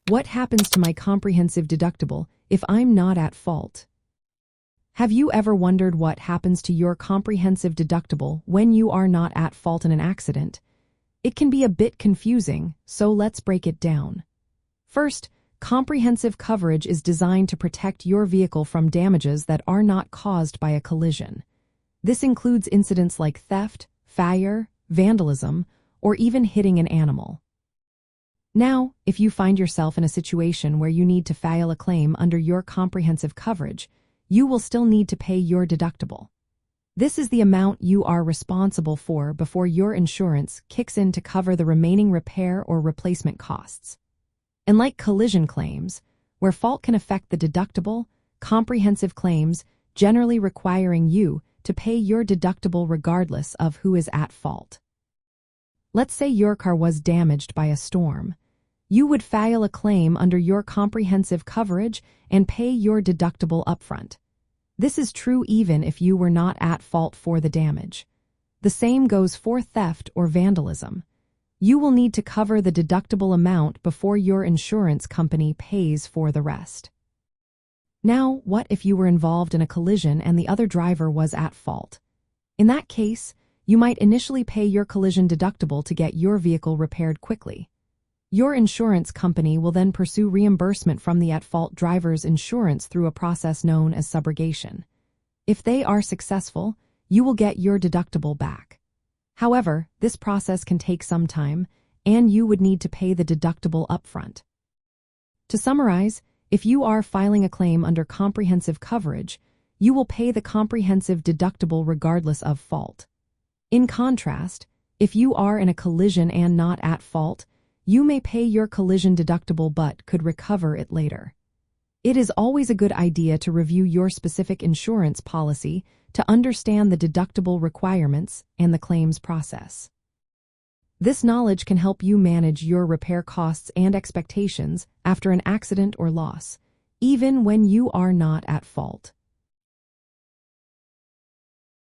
What happens to my comprehensive deductible if I'm not at fault? Have you ever wondered what happens to your comprehensive deductible when you are not at fault in an accident? It can be a bit confusing, so let's break it down. First, comprehensive coverage is designed to protect your vehicle from damages that are not caused by a collision. This includes incidents like theft, fire, vandalism, or even hitting an animal. Now, if you find yourself in a situation where you need to file a claim under your comprehensive coverage, you will still need to pay your deductible. This is the amount you are responsible for before your insurance kicks in to cover the remaining repair or replacement costs. And like collision claims, where fault can affect the deductible, comprehensive claims generally requiring you to pay your deductible regardless of who is at fault. Let's say your car was damaged by a storm. You would file a claim under your comprehensive coverage and pay your deductible upfront. This is true even if you were not at fault for the damage. The same goes for theft or vandalism. You will need to cover the deductible amount before your insurance company pays for the rest. Now, what if you were involved in a collision and the other driver was at fault? In that case, you might initially pay your collision deductible to get your vehicle repaired quickly. Your insurance company will then pursue reimbursement from the at-fault driver's insurance through a process known as subrogation. If they are successful, you will get your deductible back. However, this process can take some time, and you would need to pay the deductible upfront. To summarize, if you are filing a claim under comprehensive coverage, you will pay the comprehensive deductible regardless of fault. In contrast, if you are in a collision and not at fault, you may pay your collision deductible but could recover it later. It is always a good idea to review your specific insurance policy to understand the deductible requirements and the claims process. This knowledge can help you manage your repair costs and expectations after an accident or loss, even when you are not at fault.